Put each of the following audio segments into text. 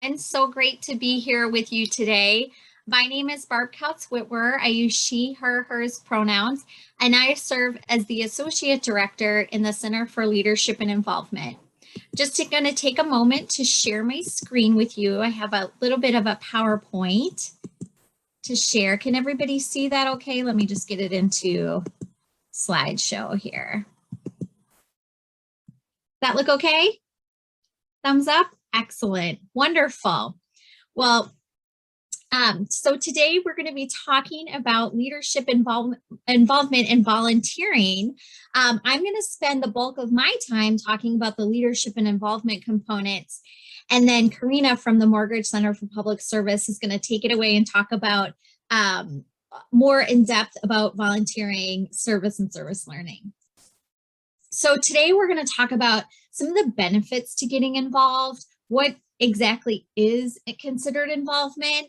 And so great to be here with you today. My name is Barb Kautz-Whitwer. I use she, her, hers pronouns, and I serve as the Associate Director in the Center for Leadership and Involvement. Just going to take a moment to share my screen with you. I have a little bit of a PowerPoint to share. Can everybody see that okay? Let me just get it into slideshow here. That look okay? Thumbs up? Excellent. Wonderful. Well, so today we're going to be talking about leadership involvement and volunteering. I'm going to spend the bulk of my time talking about the leadership and involvement components. And then Karina from the Morgridge Center for Public Service is going to take it away and talk about more in depth about volunteering, service, and service learning. So today we're going to talk about some of the benefits to getting involved, what exactly is considered involvement.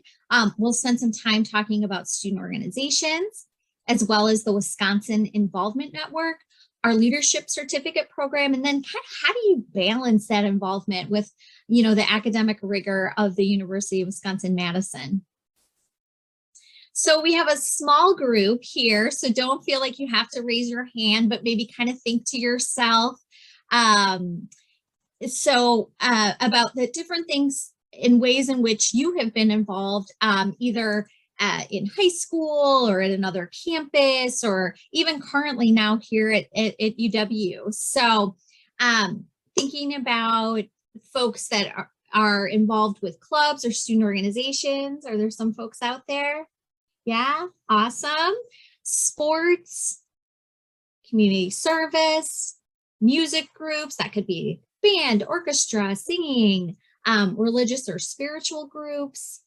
We'll spend some time talking about student organizations, as well as the Wisconsin Involvement Network, our leadership certificate program, and then kind of how do you balance that involvement with, the academic rigor of the University of Wisconsin-Madison. So we have a small group here, so don't feel like you have to raise your hand, but maybe kind of think to yourself about the different things in ways in which you have been involved, either in high school or at another campus, or even currently now here at UW. So thinking about folks that are involved with clubs or student organizations. Are there some folks out there? Yeah, awesome. Sports, community service, music groups, that could be band, orchestra, singing, religious or spiritual groups,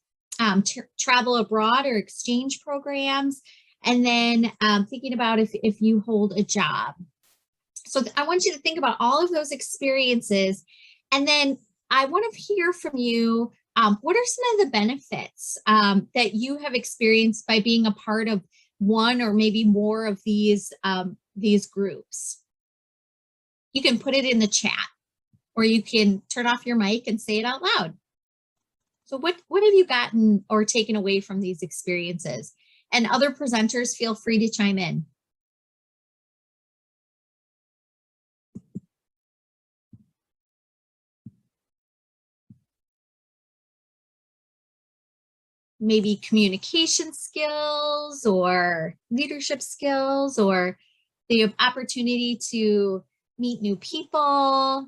travel abroad or exchange programs, and then thinking about if you hold a job. So I want you to think about all of those experiences, and then I want to hear from you. What are some of the benefits that you have experienced by being a part of one or maybe more of these groups? You can put it in the chat, or you can turn off your mic and say it out loud. So what have you gotten or taken away from these experiences? And other presenters, feel free to chime in. Maybe communication skills or leadership skills, or the opportunity to meet new people.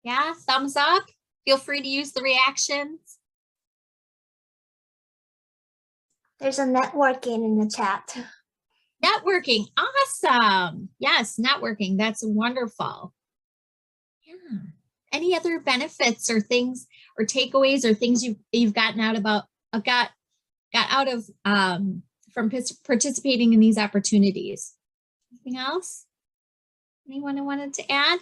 Yeah, thumbs up. Feel free to use the reactions. There's a networking in the chat. Networking, awesome. Yes, networking, that's wonderful. Yeah. Any other benefits or things or takeaways or things you've gotten out about got out of from participating in these opportunities? Anything else? Anyone who wanted to add?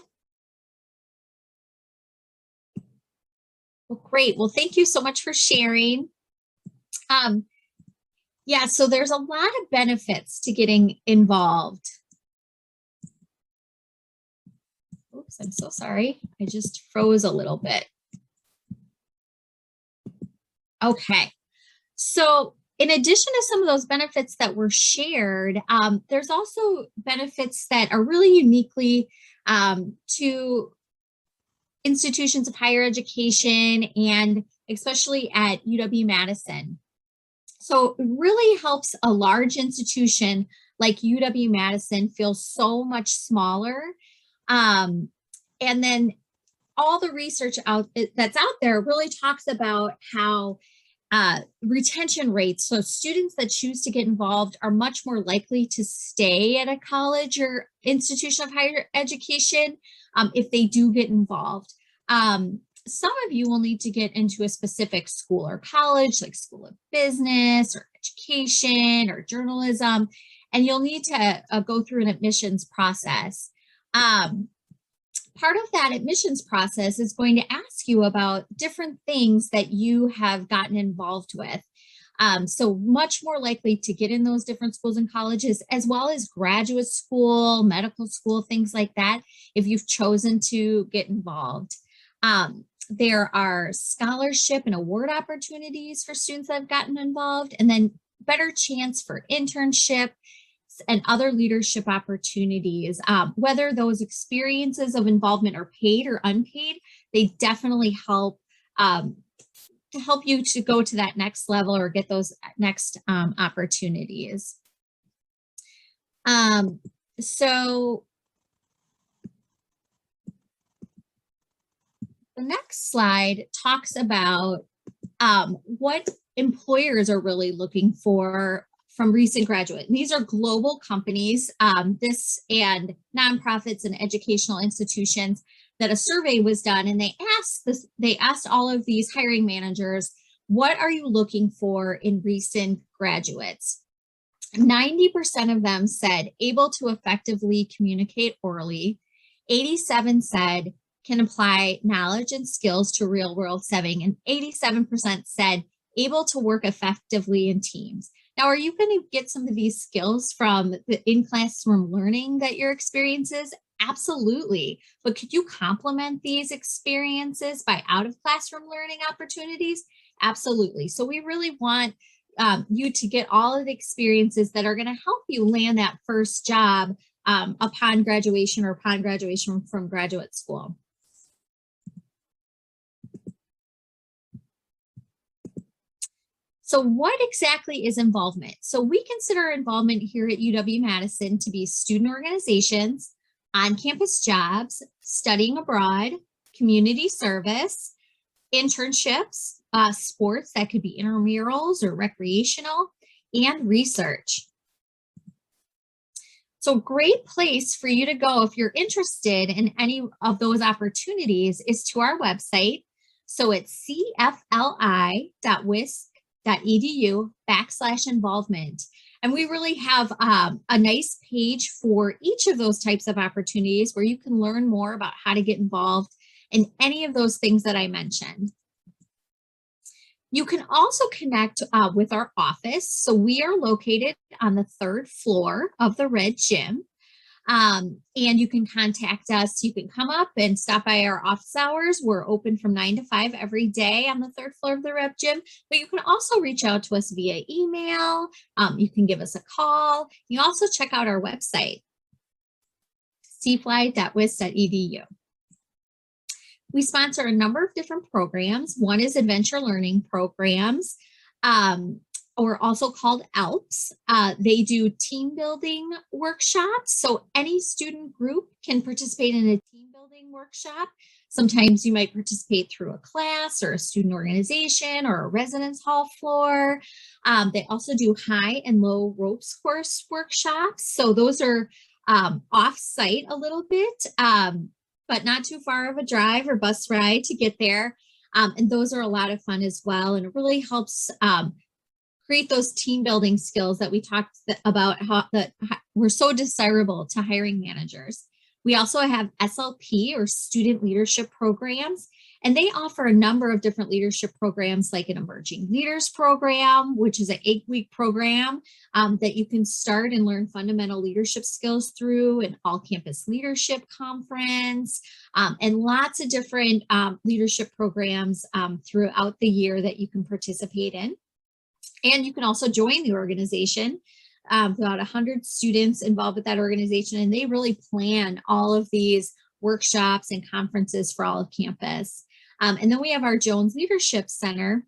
Well, great. Well, thank you so much for sharing. Yeah, so there's a lot of benefits to getting involved. Oops, I'm so sorry. I just froze a little bit. Okay, so in addition to some of those benefits that were shared, there's also benefits that are really uniquely to institutions of higher education, and especially at UW-Madison. So it really helps a large institution like UW-Madison feel so much smaller. And then all the research that's out there really talks about how retention rates, so students that choose to get involved are much more likely to stay at a college or institution of higher education if they do get involved. Some of you will need to get into a specific school or college, like School of Business or Education or Journalism, and you'll need to go through an admissions process. Part of that admissions process is going to ask you about different things that you have gotten involved with. So much more likely to get in those different schools and colleges, as well as graduate school, medical school, things like that, if you've chosen to get involved. There are scholarship and award opportunities for students that have gotten involved, and then better chance for internships and other leadership opportunities. Whether those experiences of involvement are paid or unpaid, they definitely help to help you to go to that next level or get those next opportunities. So the next slide talks about what employers are really looking for from recent graduates. And these are global companies, this and nonprofits and educational institutions, that a survey was done, and they asked all of these hiring managers, what are you looking for in recent graduates? 90% of them said able to effectively communicate orally. 87 said can apply knowledge and skills to real world setting, and 87% said able to work effectively in teams. Now, are you going to get some of these skills from the in-classroom learning that your experiences? Absolutely. But could you complement these experiences by out-of-classroom learning opportunities? Absolutely. So we really want you to get all of the experiences that are going to help you land that first job upon graduation or upon graduation from graduate school. So what exactly is involvement? So we consider involvement here at UW-Madison to be student organizations, on-campus jobs, studying abroad, community service, internships, sports that could be intramurals or recreational, and research. So a great place for you to go if you're interested in any of those opportunities is to our website. So it's cfli.wisc.edu/involvement. And we really have a nice page for each of those types of opportunities where you can learn more about how to get involved in any of those things that I mentioned. You can also connect with our office. So we are located on the 3rd floor of the Red Gym. And you can contact us. You can come up and stop by our office hours. We're open from 9 to 5 every day on the 3rd floor of the Red Gym. But you can also reach out to us via email. You can give us a call. You also check out our website, cfli.wisc.edu. We sponsor a number of different programs. One is adventure learning programs, or also called ALPS. They do team building workshops. So any student group can participate in a team building workshop. Sometimes you might participate through a class or a student organization or a residence hall floor. They also do high and low ropes course workshops. So those are off-site a little bit, but not too far of a drive or bus ride to get there. And those are a lot of fun as well. And it really helps create those team building skills that we talked about, how that were so desirable to hiring managers. We also have SLP, or student leadership programs, and they offer a number of different leadership programs, like an emerging leaders program, which is an 8-week program that you can start and learn fundamental leadership skills through, an all-campus leadership conference, and lots of different leadership programs throughout the year that you can participate in. And you can also join the organization. About 100 students involved with that organization, and they really plan all of these workshops and conferences for all of campus. And then we have our Jones Leadership Center,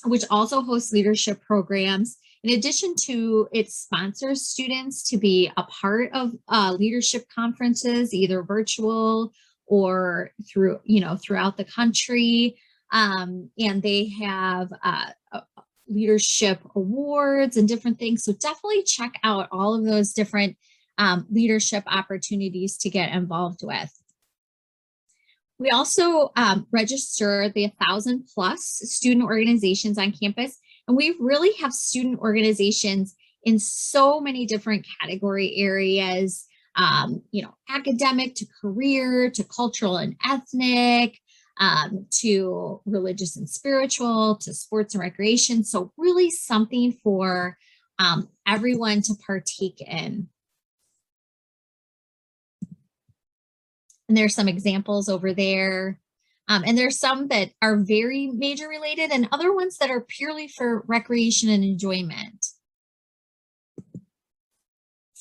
which also hosts leadership programs. In addition to, it sponsors students to be a part of leadership conferences, either virtual or throughout the country. And they have leadership awards and different things. So definitely check out all of those different leadership opportunities to get involved with. We also register the 1,000+ student organizations on campus, and we really have student organizations in so many different category areas, academic to career to cultural and ethnic, to religious and spiritual, to sports and recreation. So really something for everyone to partake in. And there's some examples over there. And there's some that are very major related and other ones that are purely for recreation and enjoyment.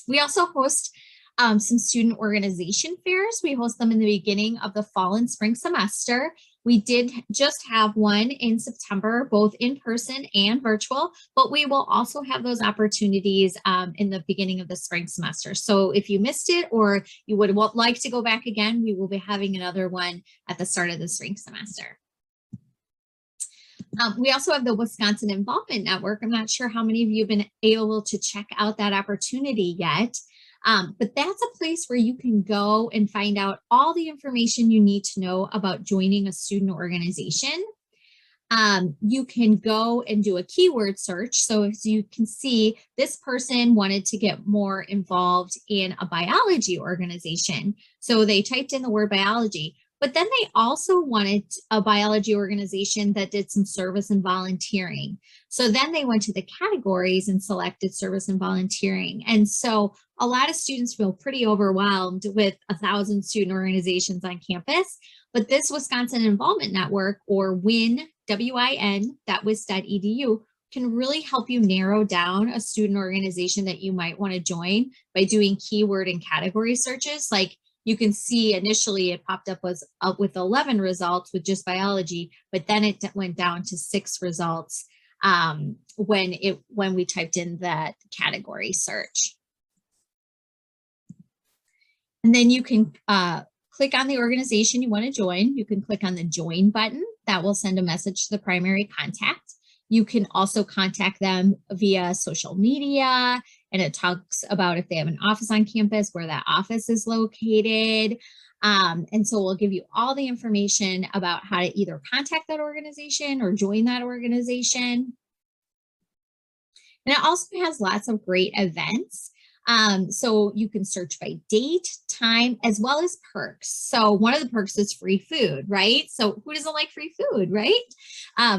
We also host some student organization fairs. We host them in the beginning of the fall and spring semester. We did just have one in September, both in person and virtual, but we will also have those opportunities in the beginning of the spring semester. So if you missed it or you would like to go back again, we will be having another one at the start of the spring semester. We also have the Wisconsin Involvement Network. I'm not sure how many of you have been able to check out that opportunity yet. But that's a place where you can go and find out all the information you need to know about joining a student organization. You can go and do a keyword search. So as you can see, this person wanted to get more involved in a biology organization. So they typed in the word biology, but then they also wanted a biology organization that did some service and volunteering. So then they went to the categories and selected service and volunteering. And so a lot of students feel pretty overwhelmed with 1,000 student organizations on campus, but this Wisconsin Involvement Network, or WIN, WIN.wis.edu, can really help you narrow down a student organization that you might want to join by doing keyword and category searches. Like you can see initially it popped up with 11 results with just biology, but then it went down to 6 results when we typed in that category search. And then you can click on the organization you want to join. You can click on the join button. That will send a message to the primary contact. You can also contact them via social media, and it talks about if they have an office on campus, where that office is located. And so we'll give you all the information about how to either contact that organization or join that organization. And it also has lots of great events. So you can search by date, time, as well as perks. So one of the perks is free food, right? So who doesn't like free food, right?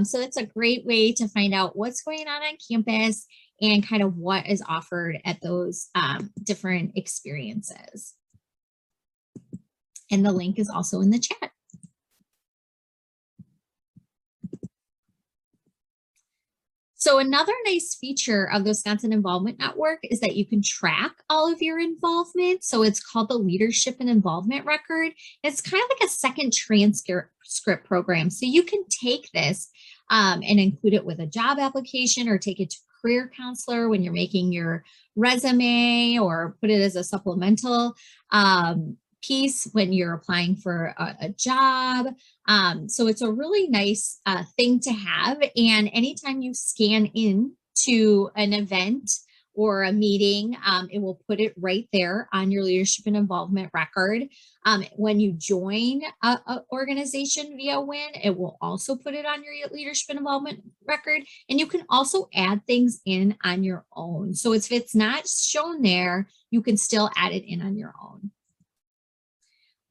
So it's a great way to find out what's going on campus and kind of what is offered at those different experiences. And the link is also in the chat. So another nice feature of the Wisconsin Involvement Network is that you can track all of your involvement. So it's called the Leadership and Involvement Record. It's kind of like a second transcript program. So you can take this and include it with a job application or take it to a career counselor when you're making your resume, or put it as a supplemental piece when you're applying for a job. So it's a really nice thing to have. And anytime you scan in to an event or a meeting, it will put it right there on your leadership and involvement record. When you join an organization via WIN, it will also put it on your leadership and involvement record. And you can also add things in on your own. So if it's not shown there, you can still add it in on your own.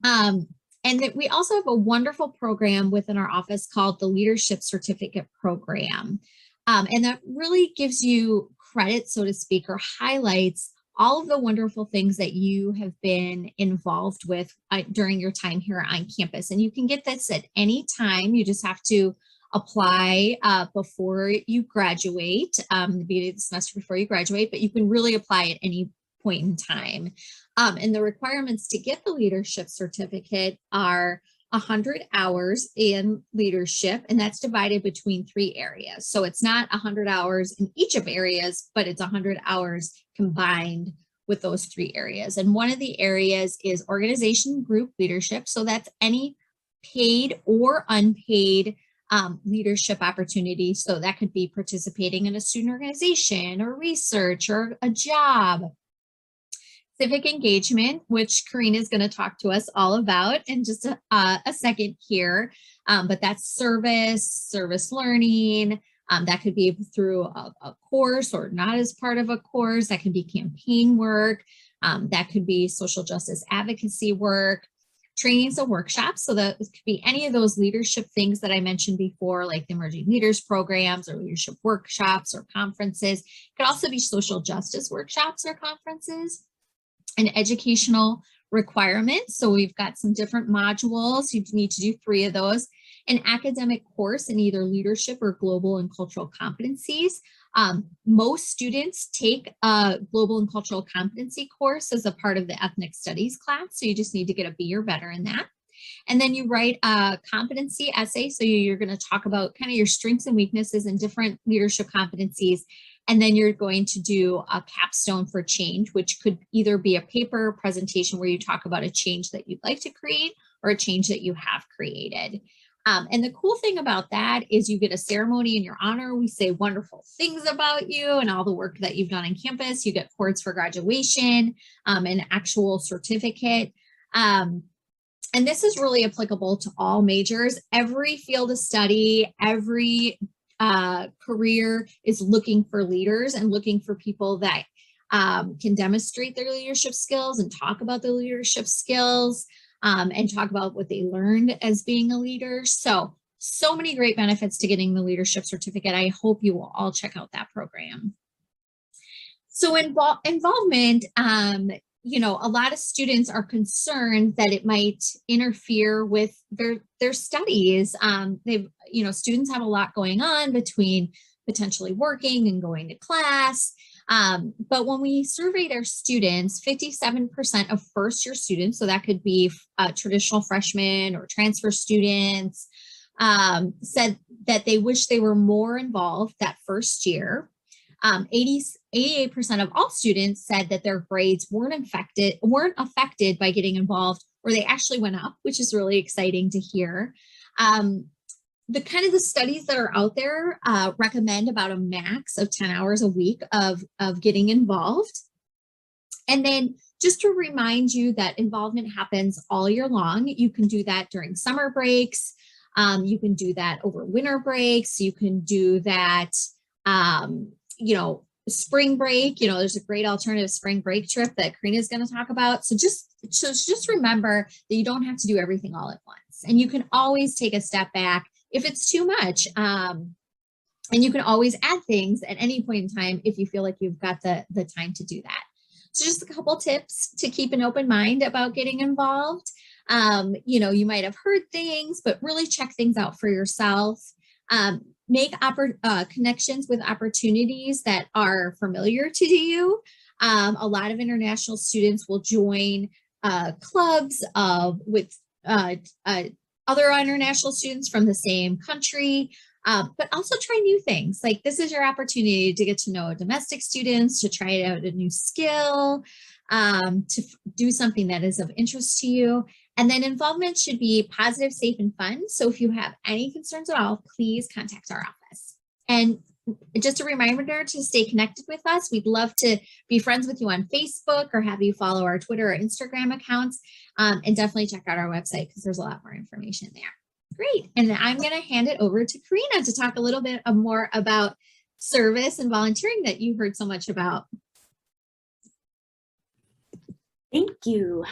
And that we also have a wonderful program within our office called the Leadership Certificate Program. And that really gives you credit, so to speak, or highlights all of the wonderful things that you have been involved with during your time here on campus. And you can get this at any time. You just have to apply before you graduate, the beginning of the semester before you graduate, but you can really apply at any point in time. And the requirements to get the leadership certificate are 100 hours in leadership, and that's divided between 3 areas. So it's not 100 hours in each of areas, but it's 100 hours combined with those 3 areas. And one of the areas is organization group leadership. So that's any paid or unpaid leadership opportunity. So that could be participating in a student organization or research or a job. Civic engagement, which Karina is going to talk to us all about in just a second here. But that's service learning. That could be through a course or not as part of a course. That could be campaign work. That could be social justice advocacy work, trainings and workshops. So that could be any of those leadership things that I mentioned before, like the Emerging Leaders programs or leadership workshops or conferences. It could also be social justice workshops or conferences. And educational requirements. So we've got some different modules. You need to do 3 of those. An academic course in either leadership or global and cultural competencies. Most students take a global and cultural competency course as a part of the ethnic studies class. So you just need to get a B or better in that. And then you write a competency essay. So you're going to talk about kind of your strengths and weaknesses and different leadership competencies. And then you're going to do a capstone for change, which could either be a paper presentation where you talk about a change that you'd like to create or a change that you have created. And the cool thing about that is you get a ceremony in your honor. We say wonderful things about you and all the work that you've done on campus. You get cords for graduation, an actual certificate. And this is really applicable to all majors. Every field of study, every career is looking for leaders and looking for people that can demonstrate their leadership skills and talk about their leadership skills. And talk about what they learned as being a leader. So many great benefits to getting the leadership certificate. I hope you will all check out that program. So involvement, you know, a lot of students are concerned that it might interfere with their studies. You know, students have a lot going on between potentially working and going to class. But when we surveyed our students, 57% of first-year students, so that could be traditional freshmen or transfer students, said that they wish they were more involved that first year. 88% of all students said that their grades weren't affected by getting involved, or they actually went up, which is really exciting to hear. The studies that are out there recommend about a max of 10 hours a week of getting involved. And then just to remind you that involvement happens all year long. You can do that during summer breaks. You can do that over winter breaks. You can do that, you know, spring break. You know, there's a great alternative spring break trip that Karina is going to talk about. So just remember that you don't have to do everything all at once. And you can always take a step back if it's too much. And you can always add things at any point in time if you feel like you've got the time to do that. So just a couple tips to keep an open mind about getting involved. You know, you might have heard things, but really check things out for yourself. Make connections with opportunities that are familiar to you. A lot of international students will join clubs with other international students from the same country, but also try new things. Like this is your opportunity to get to know domestic students, to try out a new skill, to do something that is of interest to you. And then involvement should be positive, safe, and fun. So if you have any concerns at all, please contact our office. And just a reminder to stay connected with us. We'd love to be friends with you on Facebook or have you follow our Twitter or Instagram accounts. And definitely check out our website because there's a lot more information there. Great. And I'm going to hand it over to Karina to talk a little bit more about service and volunteering that you heard so much about. Thank you.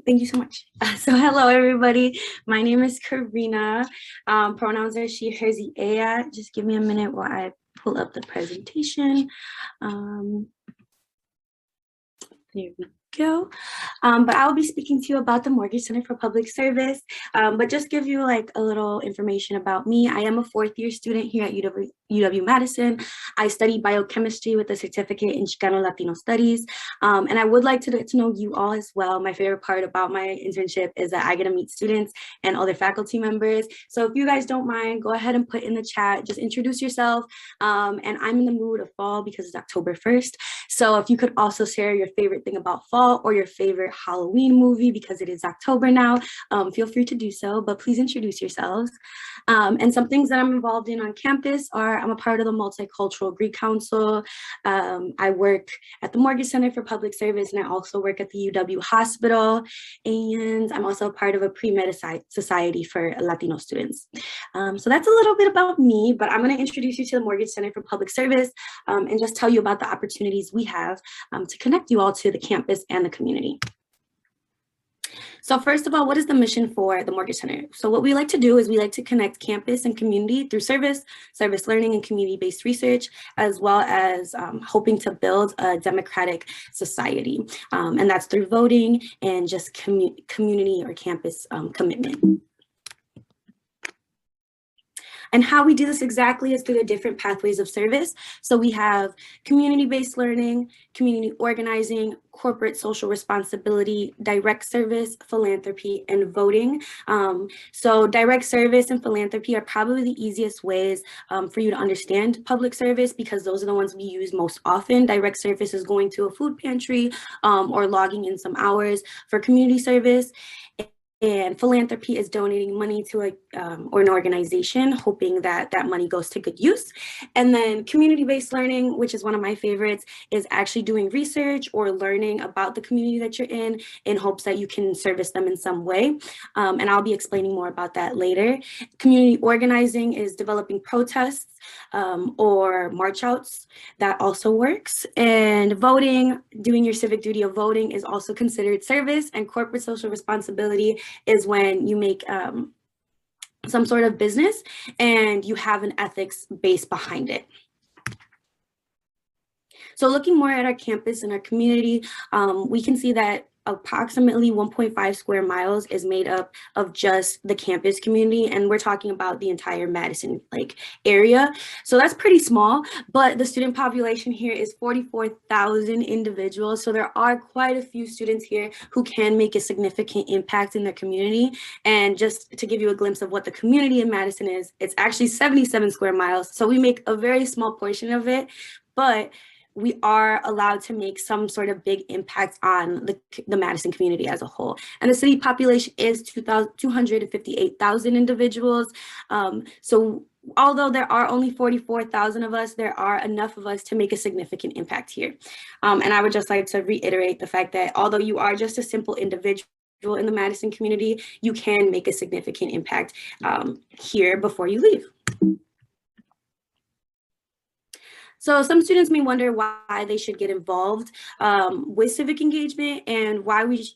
Thank you so much. So hello, everybody. My name is Karina. Pronouns are she, her, ella. Just give me a minute while I pull up the presentation. There we go. But I will be speaking to you about the Mortgage Center for Public Service, but just give you like a little information about me. I am a 4th-year student here at UW-Madison. I study biochemistry with a certificate in Chicano Latino Studies, and I would like to get to know you all as well. My favorite part about my internship is that I get to meet students and other faculty members. So if you guys don't mind, go ahead and put in the chat, just introduce yourself. And I'm in the mood of fall because it's October 1st. So if you could also share your favorite thing about fall or your favorite Halloween movie, because it is October now, feel free to do so, but please introduce yourselves. And some things that I'm involved in on campus are I'm a part of the Multicultural Greek Council. I work at the Mortgage Center for Public Service, and I also work at the UW Hospital. And I'm also a part of a pre-med society for Latino students. So that's a little bit about me, but I'm going to introduce you to the Mortgage Center for Public Service and just tell you about the opportunities we have to connect you all to the campus and the community. So first of all, what is the mission for the Mortgage Center? So what we like to do is we like to connect campus and community through service learning, and community-based research, as well as hoping to build a democratic society. And that's through voting and just community or campus commitment. And how we do this exactly is through the different pathways of service. So we have community-based learning, community organizing, corporate social responsibility, direct service, philanthropy, and voting. So direct service and philanthropy are probably the easiest ways for you to understand public service, because those are the ones we use most often. Direct service is going to a food pantry or logging in some hours. For community service, and philanthropy is donating money to or an organization, hoping that that money goes to good use. And then community-based learning, which is one of my favorites, is actually doing research or learning about the community that you're in hopes that you can service them in some way. And I'll be explaining more about that later. Community organizing is developing protests or march outs. That also works. And voting, doing your civic duty of voting, is also considered service. And corporate social responsibility is when you make some sort of business and you have an ethics base behind it. So looking more at our campus and our community, we can see that approximately 1.5 square miles is made up of just the campus community, and we're talking about the entire Madison area. So that's pretty small, but the student population here is 44,000 individuals. So there are quite a few students here who can make a significant impact in their community. And just to give you a glimpse of what the community in Madison is, it's actually 77 square miles. So we make a very small portion of it, but we are allowed to make some sort of big impact on the Madison community as a whole. And the city population is 258,000 individuals. So although there are only 44,000 of us, there are enough of us to make a significant impact here. And I would just like to reiterate the fact that although you are just a simple individual in the Madison community, you can make a significant impact here before you leave. So some students may wonder why they should get involved with civic engagement, and why we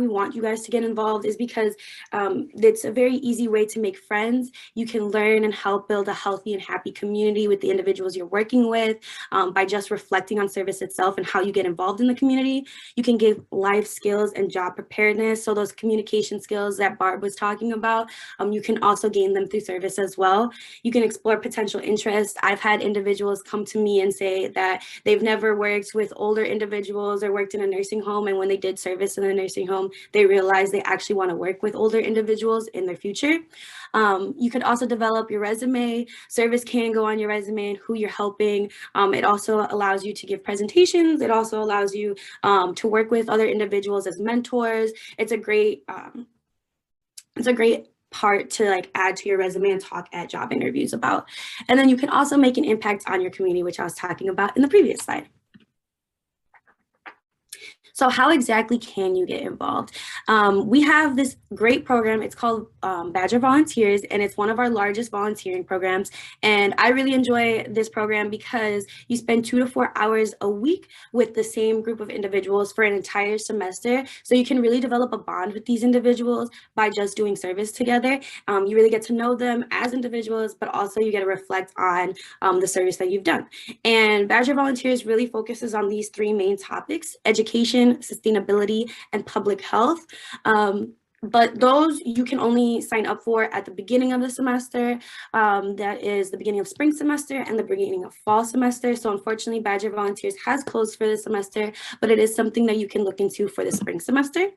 want you guys to get involved is because it's a very easy way to make friends. You can learn and help build a healthy and happy community with the individuals you're working with by just reflecting on service itself and how you get involved in the community. You can give life skills and job preparedness. So those communication skills that Barb was talking about, you can also gain them through service as well. You can explore potential interests. I've had individuals come to me and say that they've never worked with older individuals or worked in a nursing home, and when they did service in a nursing home, they realize they actually want to work with older individuals in their future. You could also develop your resume. Service can go on your resume and who you're helping. It also allows you to give presentations. It also allows you to work with other individuals as mentors. It's a great part to add to your resume and talk at job interviews about. And then you can also make an impact on your community, which I was talking about in the previous slide. So how exactly can you get involved? We have this great program. It's called Badger Volunteers, and it's one of our largest volunteering programs. And I really enjoy this program because you spend 2 to 4 hours a week with the same group of individuals for an entire semester. So you can really develop a bond with these individuals by just doing service together. You really get to know them as individuals, but also you get to reflect on the service that you've done. And Badger Volunteers really focuses on these 3 main topics: education, sustainability, and public health. But those you can only sign up for at the beginning of the semester. That is the beginning of spring semester and the beginning of fall semester. So unfortunately, Badger Volunteers has closed for this semester, but it is something that you can look into for the spring semester.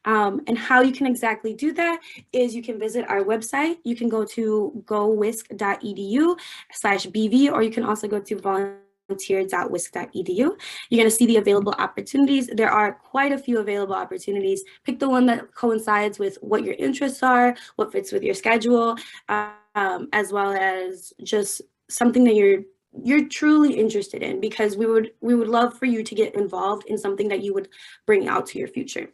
And how you can exactly do that is you can visit our website. You can go to gowisc.edu/BV, or you can also go to volunteer.wisc.edu. You're going to see the available opportunities. There are quite a few available opportunities. Pick the one that coincides with what your interests are, what fits with your schedule, as well as just something that you're truly interested in, because we would love for you to get involved in something that you would bring out to your future.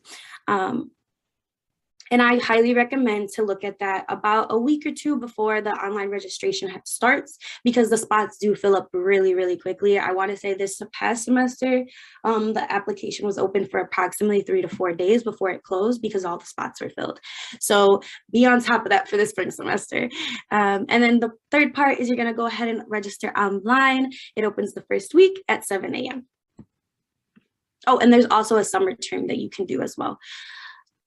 And I highly recommend to look at that about a week or two before the online registration starts, because the spots do fill up really, really quickly. I want to say this past semester, the application was open for approximately 3 to 4 days before it closed because all the spots were filled. So be on top of that for the spring semester. And then the third part is you're going to go ahead and register online. It opens the first week at 7 a.m. Oh, and there's also a summer term that you can do as well.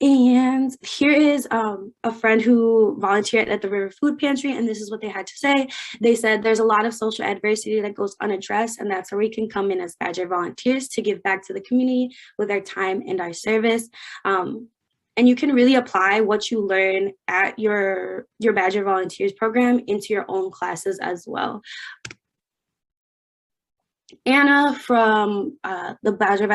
And here is a friend who volunteered at the River Food Pantry, and this is what they had to say. They said there's a lot of social adversity that goes unaddressed, and that's where we can come in as Badger volunteers to give back to the community with our time and our service. And you can really apply what you learn at your Badger Volunteers program into your own classes as well. Anna from the Badger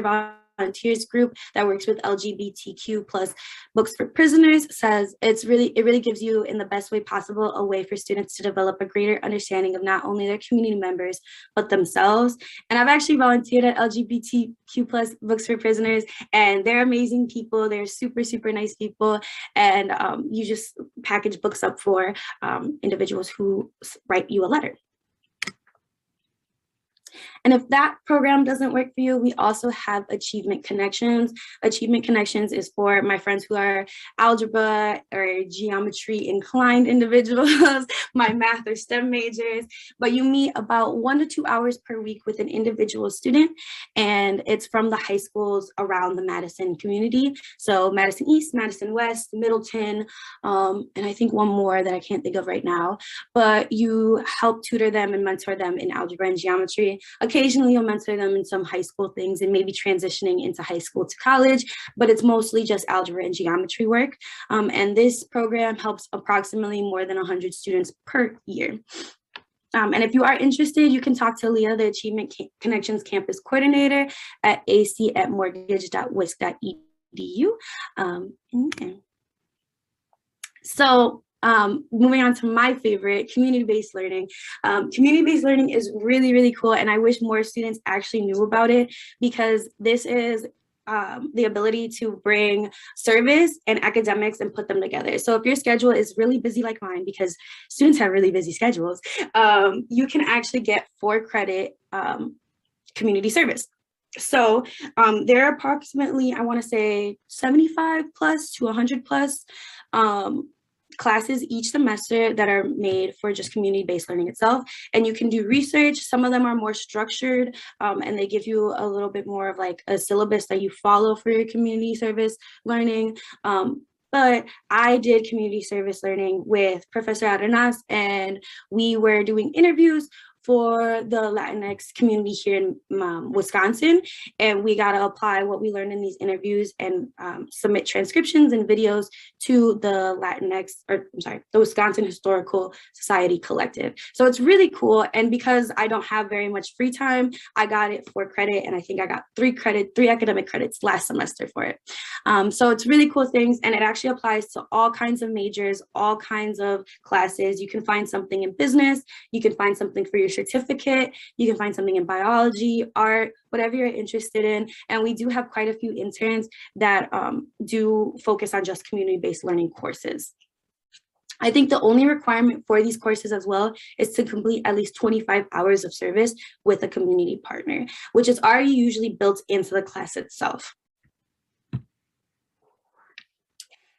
Volunteers group that works with LGBTQ plus books for prisoners says it really gives you, in the best way possible, a way for students to develop a greater understanding of not only their community members but themselves. And I've actually volunteered at LGBTQ plus books for prisoners, and they're amazing people. They're super, super nice people, and you just package books up for individuals who write you a letter. And if that program doesn't work for you, we also have Achievement Connections. Achievement Connections is for my friends who are algebra or geometry inclined individuals, my math or STEM majors, but you meet about 1 to 2 hours per week with an individual student, and it's from the high schools around the Madison community. So Madison East, Madison West, Middleton, and I think one more that I can't think of right now, but you help tutor them and mentor them in algebra and geometry. Occasionally you'll mentor them in some high school things and maybe transitioning into high school to college, but it's mostly just algebra and geometry work. And this program helps approximately more than 100 students per year. And if you are interested, you can talk to Leah, the Achievement Connections Campus Coordinator at ac@mortgage.wisc.edu. So moving on to my favorite, community-based learning. Community-based learning is really, really cool, and I wish more students actually knew about it, because this is the ability to bring service and academics and put them together. So if your schedule is really busy like mine, because students have really busy schedules, you can actually get 4 credit community service. So there are approximately, I want to say 75 plus to 100 plus classes each semester that are made for just community-based learning itself. And you can do research. Some of them are more structured, and they give you a little bit more of like a syllabus that you follow for your community service learning. But I did community service learning with Professor Arenas, and we were doing interviews for the Latinx community here in Wisconsin, and we got to apply what we learned in these interviews and submit transcriptions and videos to the the Wisconsin Historical Society Collective. So it's really cool, and because I don't have very much free time, I got it for credit, and I think I got 3 academic credits last semester for it. So it's really cool things, and it actually applies to all kinds of majors, all kinds of classes. You can find something in business, you can find something for your certificate, you can find something in biology, art, whatever you're interested in. And we do have quite a few interns that do focus on just community-based learning courses. I think the only requirement for these courses as well is to complete at least 25 hours of service with a community partner, which is already usually built into the class itself.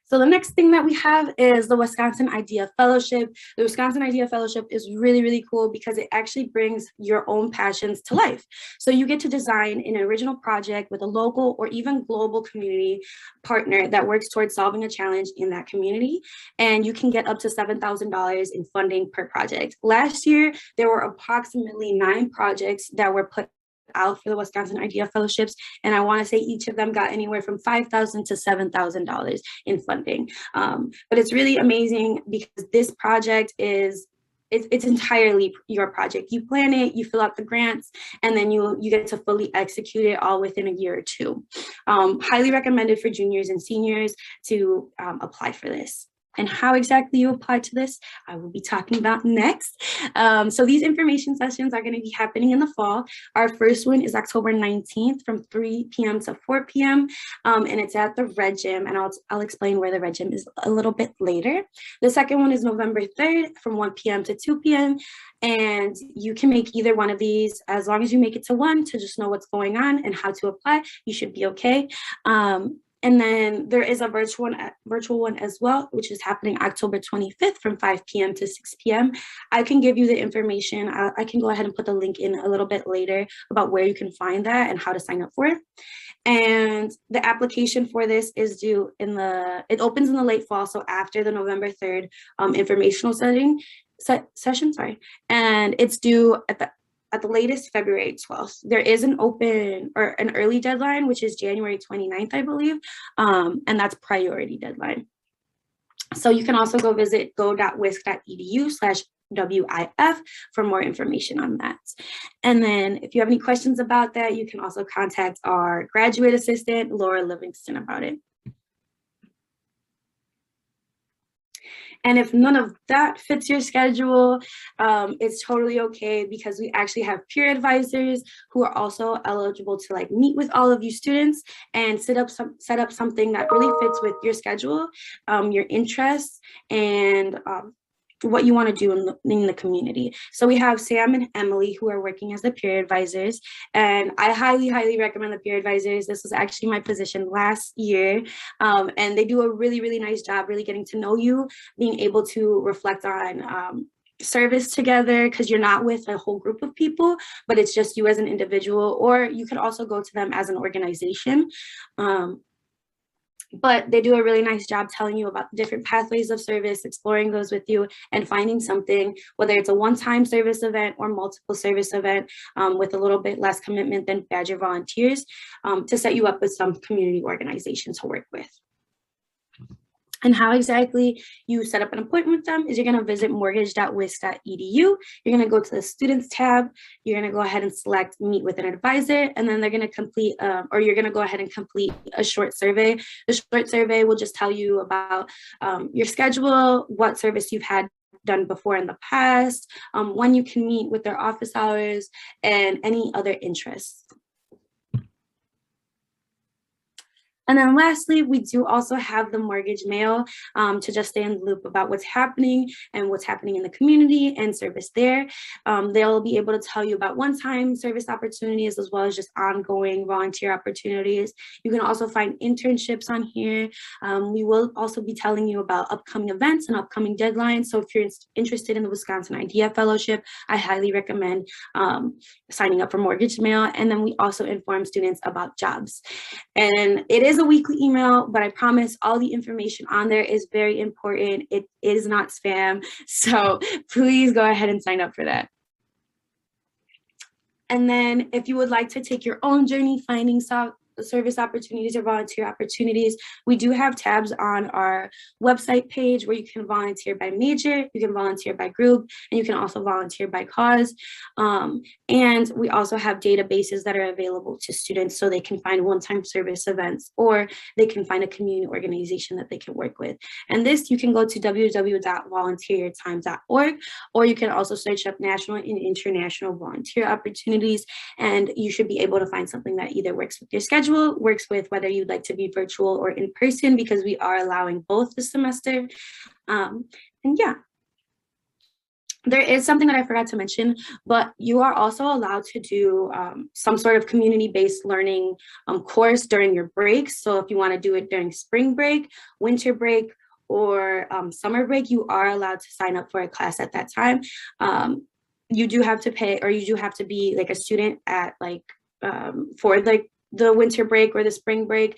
So the next thing that we have is the Wisconsin Idea Fellowship. The Wisconsin Idea Fellowship is really, really cool because it actually brings your own passions to life. So you get to design an original project with a local or even global community partner that works towards solving a challenge in that community. And you can get up to $7,000 in funding per project. Last year, there were approximately 9 projects that were put out for the Wisconsin Idea Fellowships, and I want to say each of them got anywhere from $5,000 to $7,000 in funding. But it's really amazing because this project is it's entirely your project. You plan it, you fill out the grants, and then you get to fully execute it all within a year or 2. Highly recommended for juniors and seniors to apply for this. And how exactly you apply to this, I will be talking about next. So these information sessions are going to be happening in the fall. Our first one is October 19th from 3 p.m. to 4 p.m. And it's at the Red Gym, and I'll explain where the Red Gym is a little bit later. The second one is November 3rd from 1 p.m. to 2 p.m. And you can make either one of these. As long as you make it to one to just know what's going on and how to apply, you should be okay. And then there is a virtual one as well, which is happening October 25th from 5 p.m. to 6 p.m. I can give you the information. I can go ahead and put the link in a little bit later about where you can find that and how to sign up for it. And the application for this is due it opens in the late fall, so after the November 3rd informational session, and it's due at the latest February 12th. There is an early deadline, which is January 29th, I believe, and that's priority deadline. So you can also go visit go.wisc.edu/WIF for more information on that. And then if you have any questions about that, you can also contact our graduate assistant, Laura Livingston, about it. And if none of that fits your schedule, it's totally okay, because we actually have peer advisors who are also eligible to like meet with all of you students and set up something that really fits with your schedule, your interests, and what you want to do in the community. So we have Sam and Emily who are working as the peer advisors, and I highly recommend the peer advisors. This was actually my position last year, and they do a really nice job really getting to know you, being able to reflect on service together, because you're not with a whole group of people, but it's just you as an individual, or you could also go to them as an organization. But they do a really nice job telling you about different pathways of service, exploring those with you, and finding something, whether it's a one-time service event or multiple service event with a little bit less commitment than Badger Volunteers, to set you up with some community organization to work with. And how exactly you set up an appointment with them is you're going to visit mortgage.wisc.edu. You're going to go to the students tab. You're going to go ahead and select meet with an advisor, and then they're going to complete, or you're going to go ahead and complete a short survey. The short survey will just tell you about your schedule, what service you've had done before in the past, when you can meet with their office hours, and any other interests. And then lastly, we do also have the mortgage mail to just stay in the loop about what's happening in the community and service there. They'll be able to tell you about one-time service opportunities as well as just ongoing volunteer opportunities. You can also find internships on here. We will also be telling you about upcoming events and upcoming deadlines. So if you're interested in the Wisconsin IDEA Fellowship, I highly recommend signing up for mortgage mail. And then we also inform students about jobs. And it is a weekly email, but I promise all the information on there is very important. It is not spam. So please go ahead and sign up for that. And then if you would like to take your own journey finding service opportunities or volunteer opportunities, we do have tabs on our website page where you can volunteer by major, you can volunteer by group, and you can also volunteer by cause. And we also have databases that are available to students so they can find one-time service events, or they can find a community organization that they can work with. And this, you can go to www.volunteeryourtime.org, or you can also search up national and international volunteer opportunities, and you should be able to find something that either works with your schedule, works with whether you'd like to be virtual or in person, because we are allowing both this semester. And yeah, there is something that I forgot to mention, but you are also allowed to do some sort of community-based learning course during your breaks. So if you want to do it during spring break, winter break, or summer break, you are allowed to sign up for a class at that time. You do have to pay, or you do have to be like a student at for the winter break or the spring break.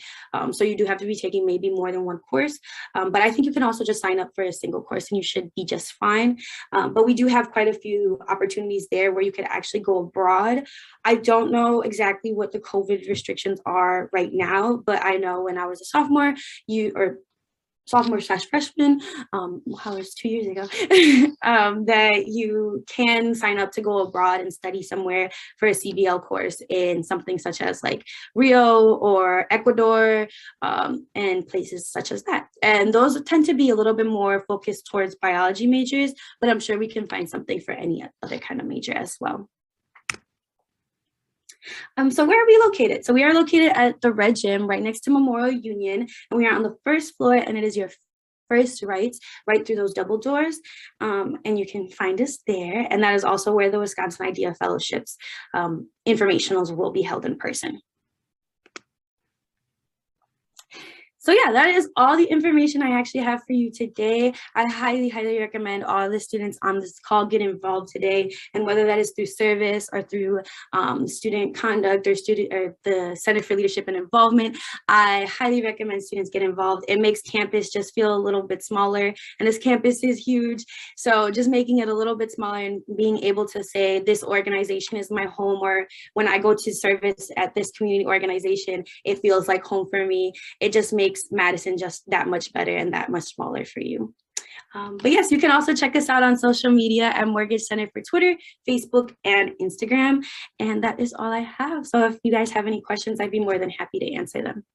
So you do have to be taking maybe more than one course. But I think you can also just sign up for a single course and you should be just fine. But we do have quite a few opportunities there where you could actually go abroad. I don't know exactly what the COVID restrictions are right now, but I know when I was a sophomore, sophomore/freshman, how was 2 years ago, that you can sign up to go abroad and study somewhere for a CBL course in something such as like Rio or Ecuador, and places such as that. And those tend to be a little bit more focused towards biology majors, but I'm sure we can find something for any other kind of major as well. So where are we located? So we are located at the Red Gym right next to Memorial Union, and we are on the first floor, and it is your first right through those double doors, and you can find us there. And that is also where the Wisconsin IDEA Fellowships informationals will be held in person. So yeah, that is all the information I actually have for you today. I highly, highly recommend all the students on this call get involved today. And whether that is through service or through student conduct or the Center for Leadership and Involvement, I highly recommend students get involved. It makes campus just feel a little bit smaller, and this campus is huge. So just making it a little bit smaller and being able to say this organization is my home, or when I go to service at this community organization, it feels like home for me. It just makes Madison just that much better and that much smaller for you. But yes, you can also check us out on social media at Mortgage Center for Twitter, Facebook, and Instagram. And that is all I have. So if you guys have any questions, I'd be more than happy to answer them.